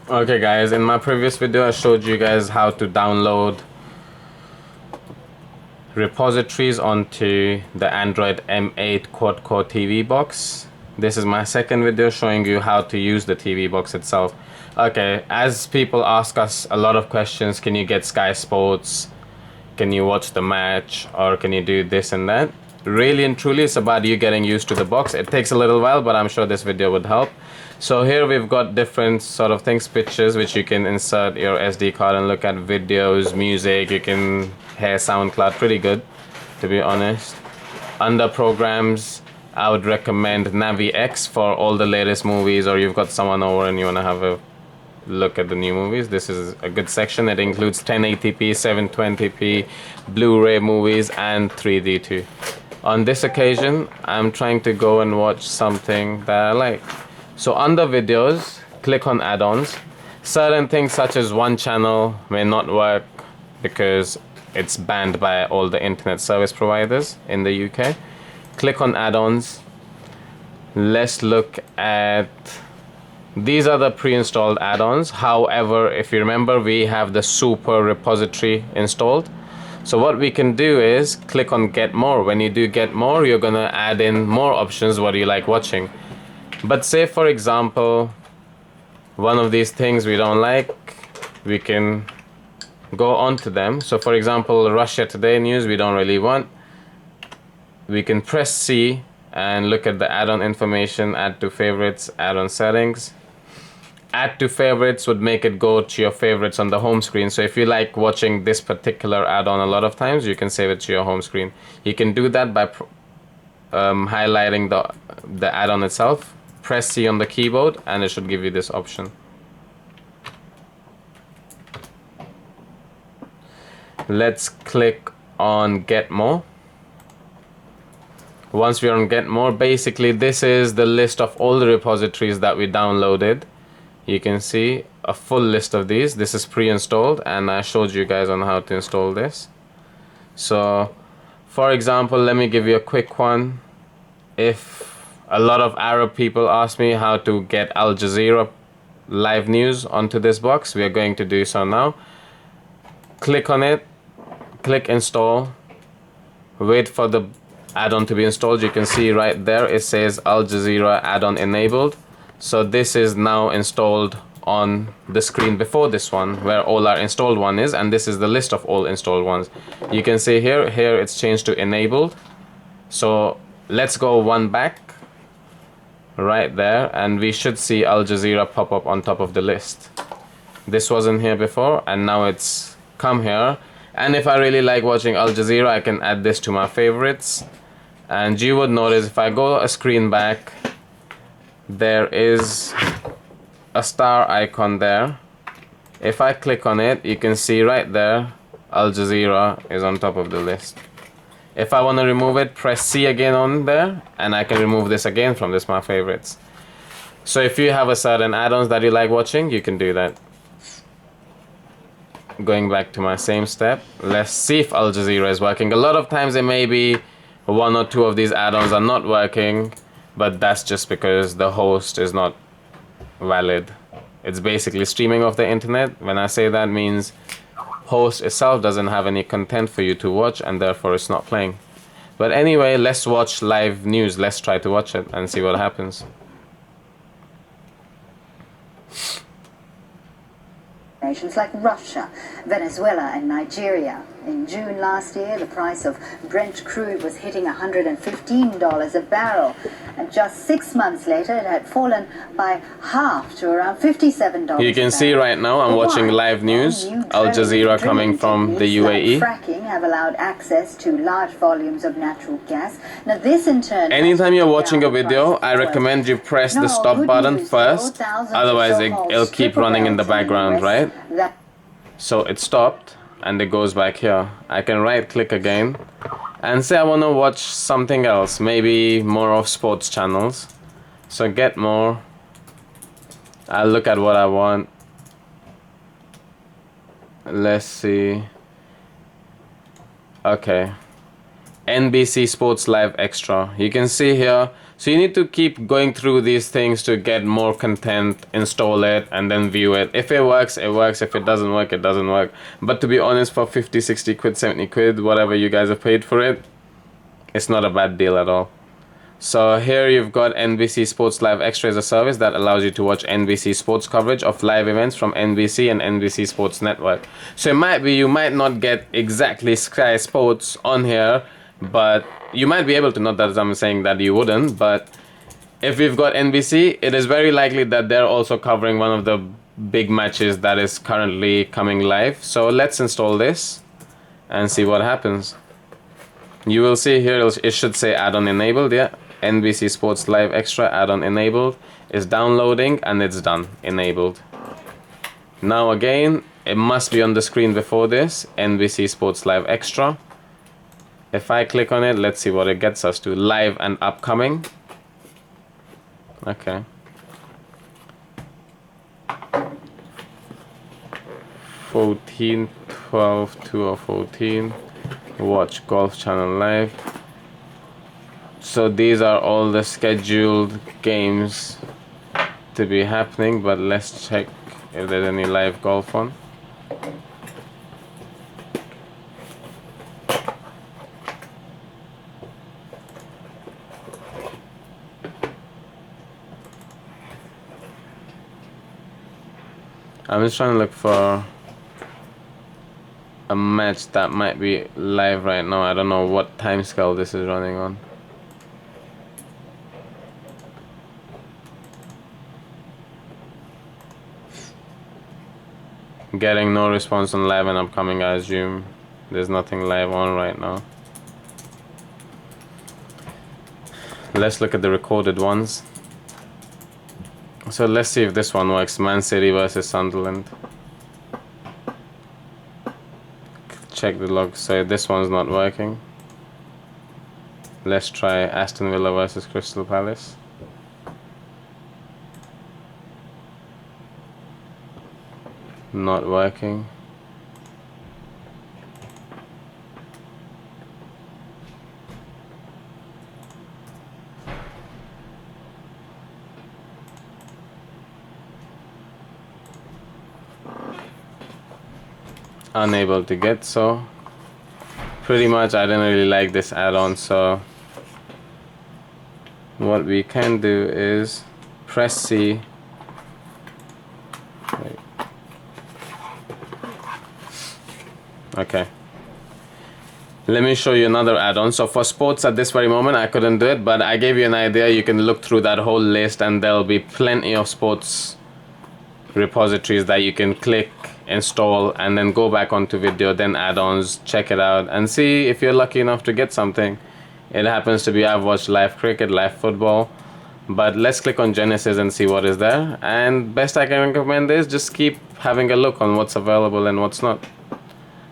Okay guys, in my previous video I showed you guys how to download repositories onto the Android M8 quad-core TV box. This is my second video showing you how to use the TV box itself. Okay, as people ask us a lot of questions, can you get Sky Sports? Can you watch the match? Or can you do this and that? Really and truly, it's about you getting used to the box. It takes a little while, but I'm sure this video would help. So here we've got different sort of things, pictures, which you can insert your SD card and look at videos, music. You can hear SoundCloud pretty good, to be honest. Under programs, I would recommend NaviX for all the latest movies, or you've got someone over and you want to have a look at the new movies. This is a good section. It includes 1080p, 720p, Blu-ray movies, and 3D too. On this occasion, I'm trying to go and watch something that I like. So under videos, click on add-ons. Certain things such as one channel may not work because it's banned by all the internet service providers in the UK. Click on add-ons. Let's look at, these are the pre-installed add-ons. However, if you remember, we have the super repository installed. So what we can do is click on get more. When you do get more, you're gonna add in more options what you like watching. But say for example, one of these things we don't like, we can go on to them. So for example, Russia Today news we don't really want. We can press C and look at the add-on information, add to favorites, add-on settings. Add to favorites would make it go to your favorites on the home screen. So if you like watching this particular add-on a lot of times, you can save it to your home screen. You can do that by highlighting the add-on itself. Press C on the keyboard and it should give you this option. Let's click on get more. Once we're on get more, basically this is the list of all the repositories that we downloaded. You can see a full list of these. This is pre-installed and I showed you guys on how to install this. So for example, let me give you a quick one. If a lot of Arab people ask me how to get Al Jazeera live news onto this box, we are going to do so now. Click on it, click install, wait for the add-on to be installed. You can see right there it says Al Jazeera add-on enabled. So this is now installed on the screen before this one where all our installed one is, and this is the list of all installed ones. You can see here it's changed to enabled. So let's go one back right there and we should see Al Jazeera pop up on top of the list. This wasn't here before and now it's come here. And if I really like watching Al Jazeera, I can add this to my favorites. And you would notice if I go a screen back, there is a star icon there. If I click on it, you can see right there Al Jazeera is on top of the list. If I want to remove it, press C again on there and I can remove this again from this my favorites. So if you have a certain add-ons that you like watching, you can do that. Going back to my same step, let's see if Al Jazeera is working. A lot of times it may be one or two of these add-ons are not working, but that's just because the host is not valid. It's basically streaming off the internet. When I say that, means host itself doesn't have any content for you to watch and therefore it's not playing. But anyway, let's watch live news. Let's try to watch it and see what happens. Nations like Russia, Venezuela and Nigeria. In June last year, the price of Brent crude was hitting $115 a barrel. And just 6 months later, it had fallen by half to around $57. You can see right now I'm watching live news. Al Jazeera coming from the UAE. Fracking have allowed access to large volumes of natural gas. Now this in turn... Anytime you're watching a video, I recommend you press the stop button first. Otherwise it'll keep running in the background, right? So it stopped and it goes back here. I can right click again and say I want to watch something else, maybe more of sports channels. So get more. I'll look at what I want. Let's see. Okay, NBC Sports Live Extra. You can see here So you need to keep going through these things to get more content, install it, and then view it. If it works, it works. If it doesn't work, it doesn't work. But to be honest, for 50, 60 quid, 70 quid, whatever you guys have paid for it, it's not a bad deal at all. So here you've got NBC Sports Live Extra as a service that allows you to watch NBC sports coverage of live events from NBC and NBC Sports Network. So it might be you might not get exactly Sky Sports on here, but you might be able to. Not that I'm saying that you wouldn't, but if we've got NBC, it is very likely that they're also covering one of the big matches that is currently coming live. So let's install this and see what happens. You will see here it should say add-on enabled. Yeah, NBC Sports Live Extra add-on enabled is downloading, and it's done, enabled. Now again, it must be on the screen before this, NBC Sports Live Extra. If I click on it, let's see what it gets us to. Live and upcoming. Okay. 14, 12, 2 or 14. Watch Golf Channel Live. So these are all the scheduled games to be happening, but let's check if there's any live golf on. I'm just trying to look for a match that might be live right now. I don't know what time scale this is running on. Getting no response on live and upcoming, I assume. There's nothing live on right now. Let's look at the recorded ones. So let's see if this one works. Man City versus Sunderland. Check the log. So this one's not working. Let's try Aston Villa versus Crystal Palace. Not working. Unable to get. So pretty much I didn't really like this add-on, so what we can do is press C. Wait. Okay, let me show you another add-on. So for sports at this very moment I couldn't do it, but I gave you an idea. You can look through that whole list and there'll be plenty of sports repositories that you can click, install, and then go back onto video, then add-ons, check it out and see if you're lucky enough to get something. It happens to be I've watched live cricket, live football, but let's click on Genesis and see what is there. And best I can recommend is just keep having a look on what's available and what's not.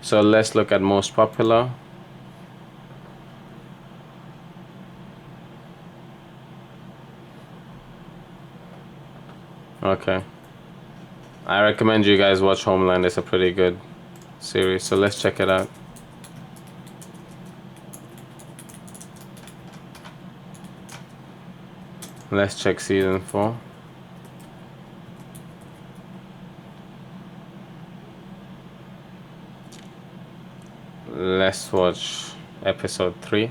So let's look at most popular. Okay, I recommend you guys watch Homeland. It's a pretty good series, so let's check it out. Let's check season 4. Let's watch episode 3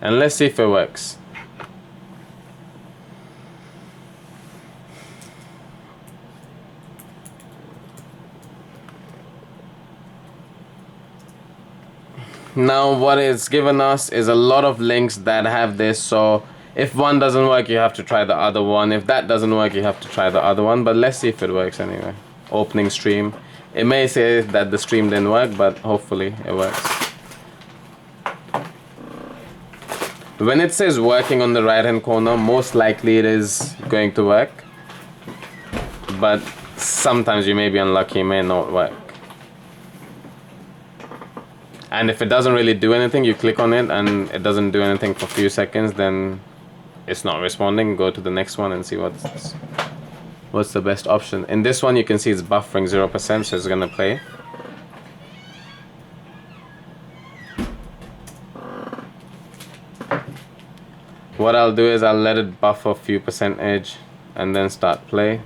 and let's see if it works. Now what it's given us is a lot of links that have this, so if one doesn't work you have to try the other one. If that doesn't work you have to try the other one, but let's see if it works anyway. Opening stream. It may say that the stream didn't work, but hopefully it works. When it says working on the right hand corner, most likely it is going to work, but sometimes you may be unlucky, it may not work. And if it doesn't really do anything, you click on it and it doesn't do anything for a few seconds, then it's not responding. Go to the next one and see what's the best option. In this one you can see it's buffering 0%, so it's gonna play. What I'll do is I'll let it buffer a few percentage and then start play.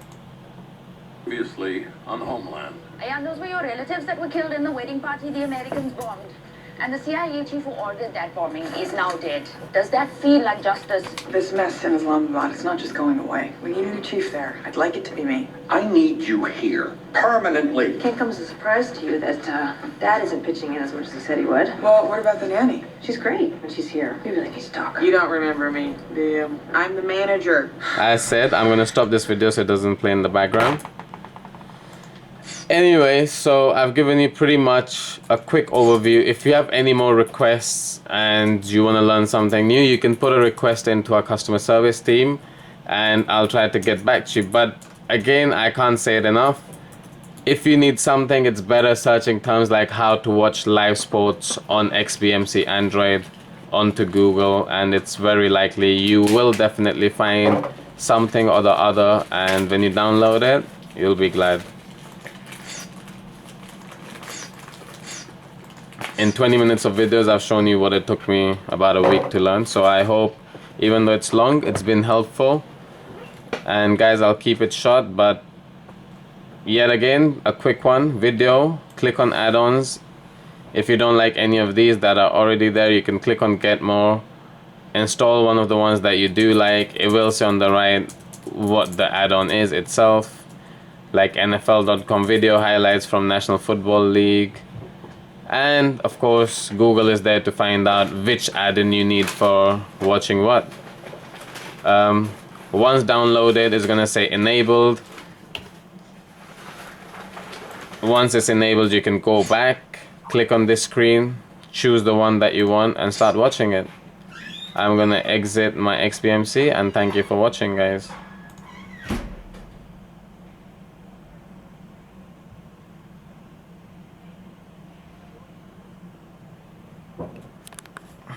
Previously on Homeland. And those were your relatives that were killed in the wedding party the Americans bombed. And the CIA chief who ordered that bombing is now dead. Does that feel like justice? This mess in Islamabad, it's not just going away. We need a new chief there. I'd like it to be me. I need you here permanently. It can't come as a surprise to you that Dad isn't pitching in as much as he said he would. Well, what about the nanny? She's great when she's here. We really need to talk. You don't remember me, do you? I'm the manager. As said, I'm gonna stop this video so it doesn't play in the background. Anyway, so I've given you pretty much a quick overview. If you have any more requests and you want to learn something new, you can put a request into our customer service team and I'll try to get back to you. But again, I can't say it enough. If you need something, it's better searching terms like how to watch live sports on XBMC Android onto Google, and it's very likely you will definitely find something or the other, and when you download it, you'll be glad. In 20 minutes of videos, I've shown you what it took me about a week to learn. So I hope, even though it's long, it's been helpful. And guys, I'll keep it short, but yet again, a quick one. Video, click on add-ons. If you don't like any of these that are already there, you can click on get more. Install one of the ones that you do like. It will say on the right what the add-on is itself. Like NFL.com video highlights from National Football League. And of course, Google is there to find out which add-in you need for watching what. Once downloaded, it's gonna say enabled. Once it's enabled, you can go back, click on this screen, choose the one that you want, and start watching it. I'm gonna exit my XBMC, and thank you for watching, guys.